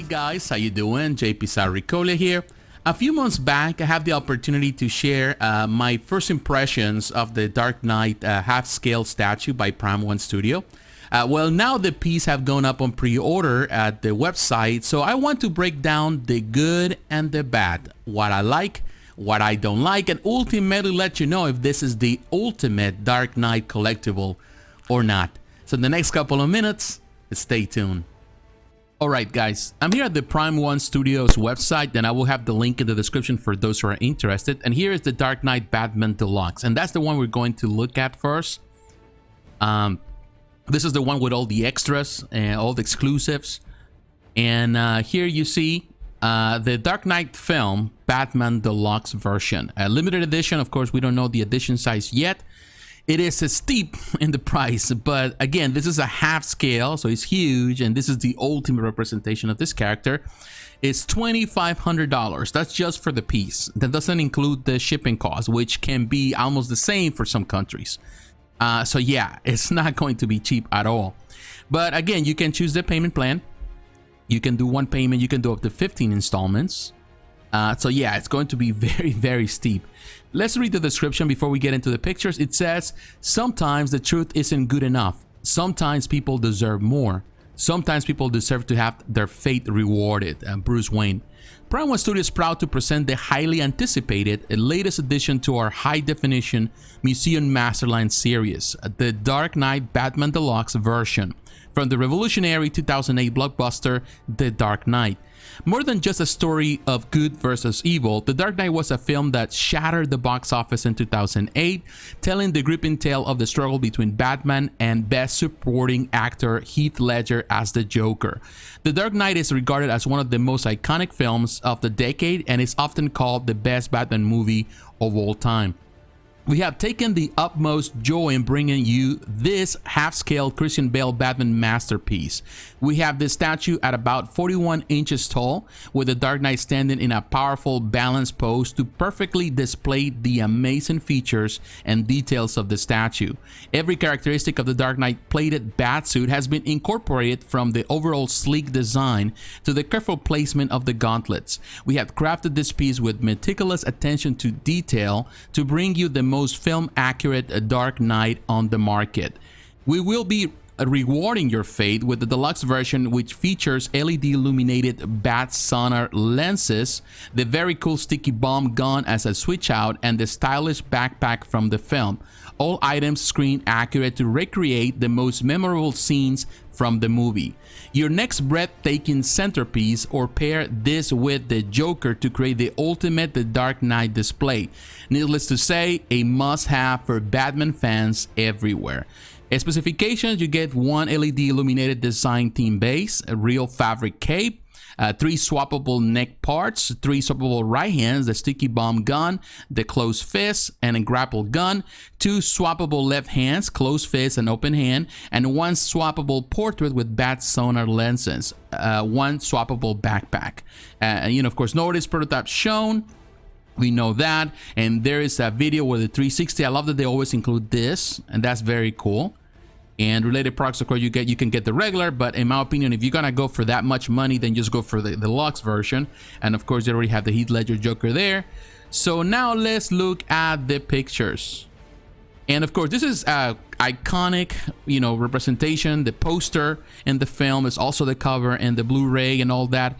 guys, how you doing? jpsarrireviews here. A few months back, I had the opportunity to share my first impressions of the Dark Knight half-scale statue by Prime1 Studio. Well, now the piece have gone up on pre-order at the website, so I want to break down the good and the bad, what I like, what I don't like, and ultimately let you know if this is the ultimate Dark Knight collectible or not. So in the next couple of minutes, stay tuned. Alright guys, I'm here at the Prime1 Studios website, and I will have the link in the description for those who are interested. And here is the Dark Knight Batman Deluxe, and that's the one we're going to look at first. This is the one with all the extras and all the exclusives. And here you see the Dark Knight film Batman Deluxe version. A limited edition, of course, we don't know the edition size yet. It is steep in the price, but again, this is a half scale, so it's huge, and this is the ultimate representation of this character. It's $2,500. That's just for the piece. That doesn't include the shipping cost, which can be almost the same for some countries. So yeah, it's not going to be cheap at all. But again, you can choose the payment plan. You can do one payment. You can do up to 15 installments. So yeah, it's going to be very, very steep. Let's read the description before we get into the pictures. It says, sometimes the truth isn't good enough. Sometimes people deserve more. Sometimes people deserve to have their fate rewarded. Bruce Wayne. Prime1 Studio is proud to present the highly anticipated latest addition to our high-definition Museum Masterline series, the Dark Knight Batman Deluxe version, from the revolutionary 2008 blockbuster The Dark Knight. More than just a story of good versus evil, The Dark Knight was a film that shattered the box office in 2008, telling the gripping tale of the struggle between Batman and Best Supporting Actor Heath Ledger as the Joker. The Dark Knight is regarded as one of the most iconic films of the decade and is often called the best Batman movie of all time. We have taken the utmost joy in bringing you this half-scale Christian Bale Batman masterpiece. We have this statue at about 41 inches tall, with the Dark Knight standing in a powerful balanced pose to perfectly display the amazing features and details of the statue. Every characteristic of the Dark Knight plated batsuit has been incorporated, from the overall sleek design to the careful placement of the gauntlets. We have crafted this piece with meticulous attention to detail to bring you the most film-accurate Dark Knight on the market. We will be rewarding your fate with the deluxe version, which features LED illuminated bat sonar lenses, the very cool sticky bomb gun as a switch out, and the stylish backpack from the film. All items screen accurate to recreate the most memorable scenes from the movie. Your next breathtaking centerpiece, or pair this with the Joker to create the ultimate The Dark Knight display. Needless to say, a must-have for Batman fans everywhere. Specifications: you get one LED illuminated design theme base, a real fabric cape, 3 swappable neck parts, 3 swappable right hands, the sticky bomb gun, the closed fist, and a grapple gun, 2 swappable left hands, closed fist and open hand, and 1 swappable portrait with bat sonar lenses, 1 swappable backpack. And of course, no artist prototype shown. We know that, and there is a video with the 360. I love that they always include this, and that's very cool. And related products, of course, you can get the regular, but in my opinion, if you're gonna go for that much money, then just go for the deluxe version. And of course, they already have the Heath Ledger Joker there. So now let's look at the pictures. And of course, this is a iconic, representation. The poster in the film is also the cover and the Blu-ray and all that.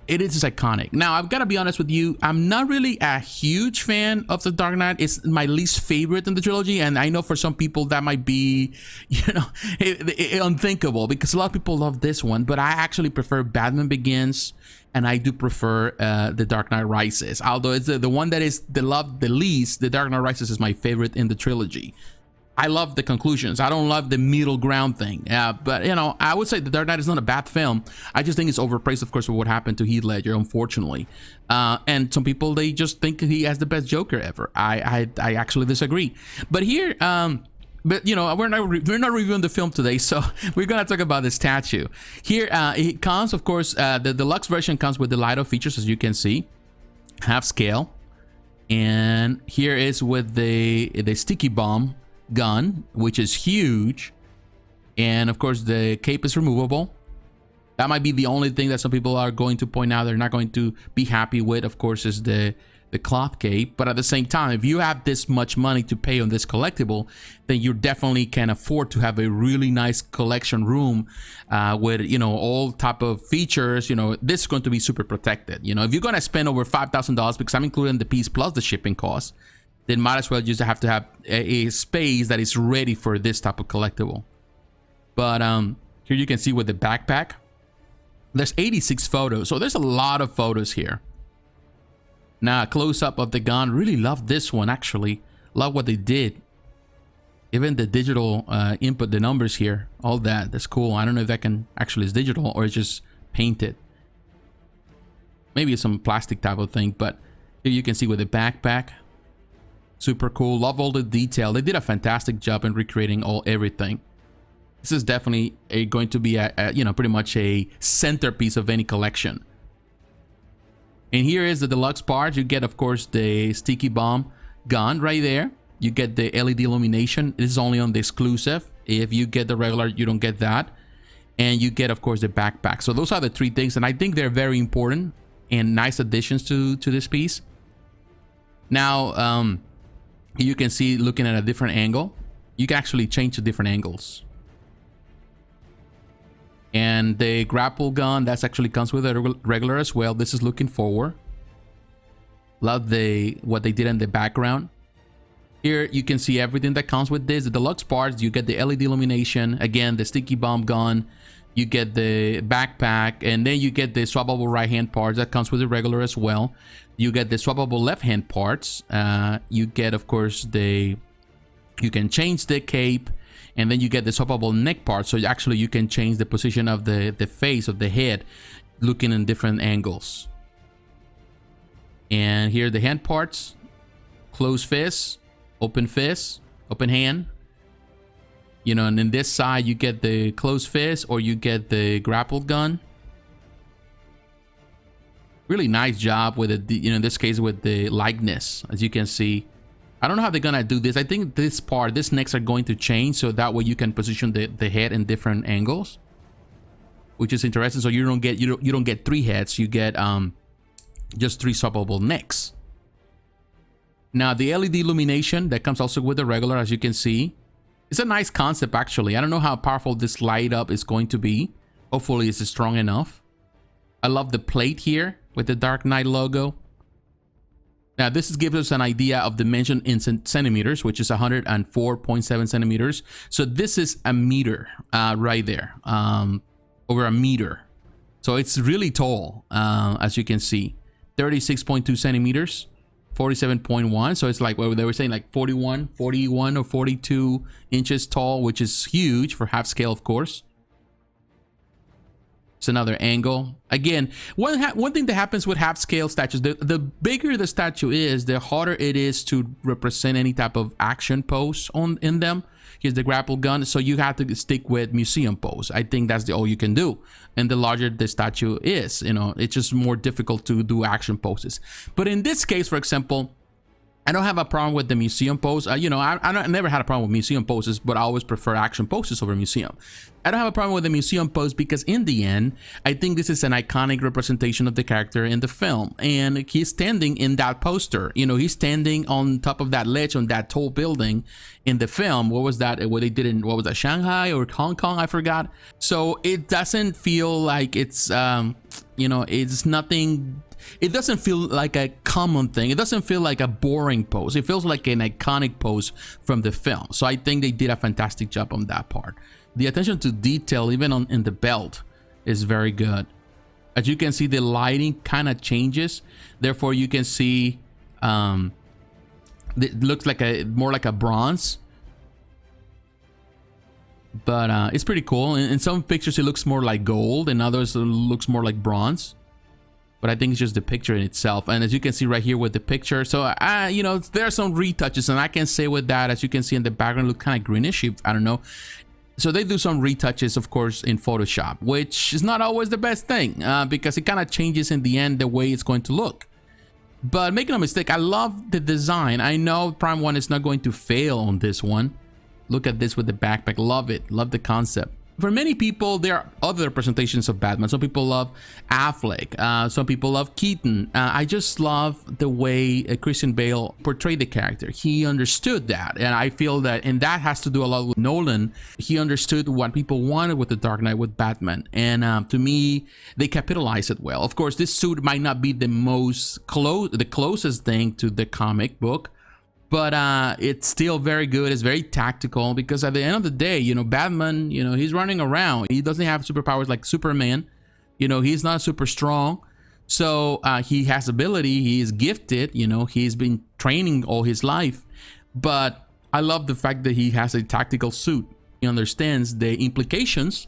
It is iconic. Now, I've got to be honest with you, I'm not really a huge fan of The Dark Knight. It's my least favorite in the trilogy, and I know for some people that might be, unthinkable, because a lot of people love this one, but I actually prefer Batman Begins, and I do prefer The Dark Knight Rises. Although it's the one that is loved the least, The Dark Knight Rises is my favorite in the trilogy. I love the conclusions. I don't love the middle ground thing. But, I would say The Dark Knight is not a bad film. I just think it's overpraised, of course, for what happened to Heath Ledger, unfortunately. And some people, they just think he has the best Joker ever. I actually disagree. But here, we're not reviewing the film today, so we're gonna talk about the statue. Here, it comes, of course, the deluxe version comes with the light of features, as you can see, half scale. And here is with the sticky bomb gun, which is huge, and of course the cape is removable. That might be the only thing that some people are going to point out they're not going to be happy with, of course, is the cloth cape. But at the same time, if you have this much money to pay on this collectible, then you definitely can afford to have a really nice collection room with, you know, all type of features. You know, this is going to be super protected. You know, if you're going to spend over $5,000, because I'm including the piece plus the shipping cost, then might as well just have to have a space that is ready for this type of collectible. But here you can see with the backpack, there's 86 photos. So there's a lot of photos here. Now, a close-up of the gun. Really love this one, actually. Love what they did. Even the digital input, the numbers here, all that. That's cool. I don't know if that can actually is digital or it's just painted. Maybe it's some plastic type of thing, but here you can see with the backpack. Super cool. Love all the detail. They did a fantastic job in recreating everything. This is definitely going to be you know, pretty much a centerpiece of any collection. And here is the deluxe part. You get, of course, the sticky bomb gun right there. You get the LED illumination. This is only on the exclusive. If you get the regular, you don't get that. And you get, of course, the backpack. So those are the three things, and I think they're very important and nice additions to this piece. Now, you can see, looking at a different angle, you can actually change to different angles. And the grapple gun, that's actually comes with a regular as well. This is looking forward. Love what they did in the background. Here you can see everything that comes with this. The deluxe parts, you get the LED illumination. Again, the sticky bomb gun. You get the backpack. And then you get the swappable right hand parts. That comes with the regular as well. You get the swappable left hand parts. You get, of course, you can change the cape. And then you get the swappable neck part, so actually you can change the position of the face of the head, looking in different angles. And here are the hand parts: closed fist, open hand. You know, and in this side you get the closed fist, or you get the grapple gun. Really nice job with it. You know, in this case with the likeness, as you can see. I don't know how they're gonna do this. I think this necks are going to change, so that way you can position the head in different angles, which is interesting. So you don't get three heads, you get just three swappable necks. Now the LED illumination that comes also with the regular, as you can see, it's a nice concept actually. I don't know how powerful this light up is going to be. Hopefully it's strong enough. I love the plate here with the Dark Knight logo. Now, this gives us an idea of dimension in centimeters, which is 104.7 centimeters. So this is a meter right there, over a meter. So it's really tall, as you can see. 36.2 centimeters, 47.1. So it's like what they were saying, like 41 or 42 inches tall, which is huge for half scale, of course. Another angle. Again, one thing that happens with half scale statues, the bigger the statue is, the harder it is to represent any type of action pose in them. Here's the grapple gun, so you have to stick with museum pose. I think that's all you can do. And the larger the statue is, you know, it's just more difficult to do action poses. But in this case, for example, I don't have a problem with the museum pose. You know, I never had a problem with museum poses, but I always prefer action poses over museum. I don't have a problem with the museum pose because in the end, I think this is an iconic representation of the character in the film. And he's standing in that poster. You know, he's standing on top of that ledge on that tall building in the film. What was that? What they did in, what was that, Shanghai or Hong Kong? I forgot. So it doesn't feel like it's, you know, it's nothing. It doesn't feel like a common thing. It doesn't feel like a boring pose. It feels like an iconic pose from the film. So I think they did a fantastic job on that part. The attention to detail, even in the belt, is very good. As you can see, the lighting kind of changes. Therefore, you can see it looks like more like a bronze. But it's pretty cool. In some pictures, it looks more like gold. In others, it looks more like bronze. But I think it's just the picture in itself. And as you can see right here with the picture, so you know, there are some retouches, and I can say with that, as you can see in the background, look kind of greenish. I don't know. So they do some retouches, of course, in Photoshop, which is not always the best thing because it kind of changes in the end the way it's going to look. But make no mistake, I love the design. I know Prime1 is not going to fail on this one. Look at this with the backpack. Love it. Love the concept. for many people, there are other representations of Batman. Some people love Affleck. Some people love Keaton. I just love the way Christian Bale portrayed the character. He understood that. And I feel that, and that has to do a lot with Nolan. He understood what people wanted with The Dark Knight, with Batman. And to me, they capitalized it well. Of course, this suit might not be the the closest thing to the comic book, but it's still very good. It's very tactical, because at the end of the day, you know, Batman, you know, he's running around. He doesn't have superpowers like Superman. You know, he's not super strong. So he has ability. He is gifted. You know, he's been training all his life. But I love the fact that he has a tactical suit. He understands the implications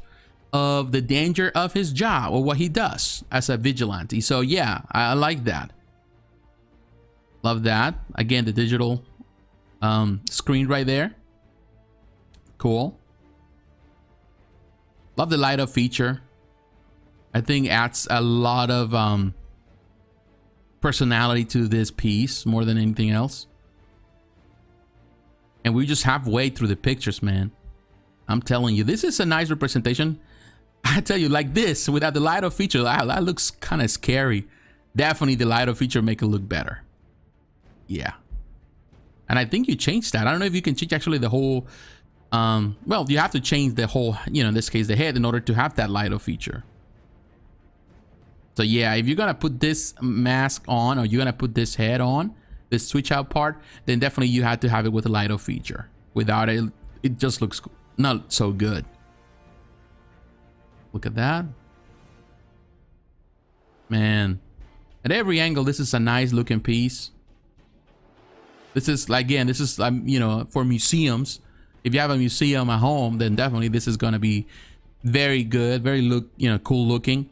of the danger of his job or what he does as a vigilante. So yeah, I like that. Love that. Again, the digital screen right there. Cool. Love the light up feature. I think adds a lot of personality to this piece more than anything else. And we just halfway through the pictures, man. I'm telling you, this is a nice representation. I tell you, like this, without the light up feature, that looks kind of scary. Definitely the light up feature make it look better. Yeah. And I think you changed that. I don't know if you can change actually the whole, well, you have to change the whole, you know, in this case, the head in order to have that light up feature. So yeah, if you're gonna put this mask on, or you're gonna put this head on, this switch out part, then definitely you have to have it with a light up feature. Without it, it just looks not so good. Look at that. Man, at every angle, this is a nice looking piece. This is, again, this is, you know, for museums. If you have a museum at home, then definitely this is going to be very good, very cool looking.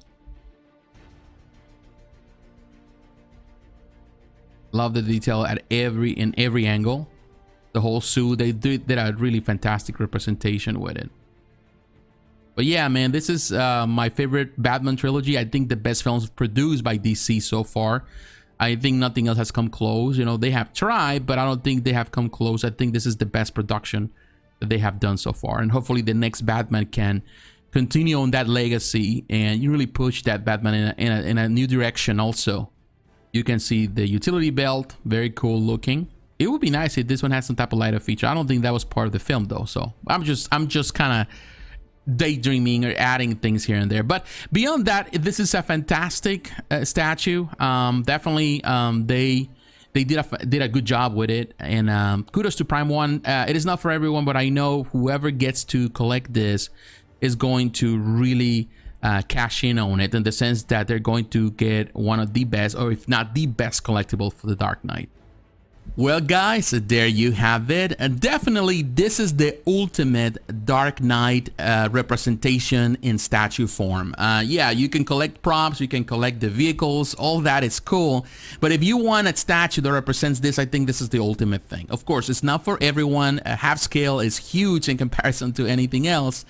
Love the detail at in every angle. The whole suit, they did a really fantastic representation with it. But yeah, man, this is my favorite Batman trilogy. I think the best films produced by DC so far. I think nothing else has come close. You know, they have tried, but I don't think they have come close. I think this is the best production that they have done so far. And hopefully the next Batman can continue on that legacy and you really push that Batman in a new direction also. You can see the utility belt, very cool looking. It would be nice if this one had some type of light up feature. I don't think that was part of the film though. So I'm just kind of daydreaming or adding things here and there. But beyond that, this is a fantastic statue. Definitely they did a good job with it, and kudos to Prime1. It is not for everyone, but I know whoever gets to collect this is going to really cash in on it, in the sense that they're going to get one of the best, or if not the best, collectible for the Dark Knight. Well guys, there you have it. And definitely this is the ultimate Dark Knight representation in statue form. Yeah, you can collect props, you can collect the vehicles, all that is cool. But if you want a statue that represents this, I think this is the ultimate thing. Of course, it's not for everyone. Half scale is huge in comparison to anything else.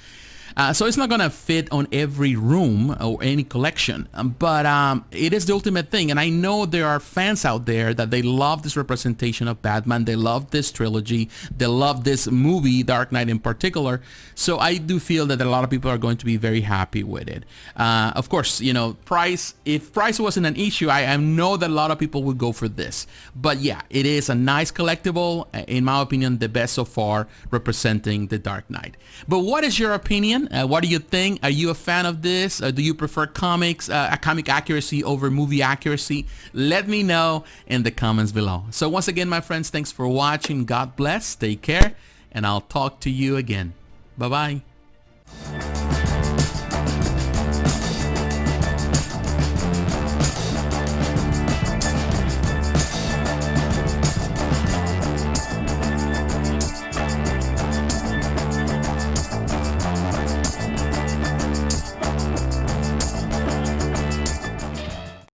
So it's not gonna fit on every room or any collection, but it is the ultimate thing. And I know there are fans out there that they love this representation of Batman. They love this trilogy. They love this movie, Dark Knight in particular. So I do feel that a lot of people are going to be very happy with it. Of course, you know, price, if price wasn't an issue, I know that a lot of people would go for this. But yeah, it is a nice collectible. In my opinion, the best so far representing the Dark Knight. But what is your opinion? What do you think? Are you a fan of this? Do you prefer comic accuracy over movie accuracy? Let me know in the comments below. So once again, my friends, thanks for watching. God bless. Take care. And I'll talk to you again. Bye-bye.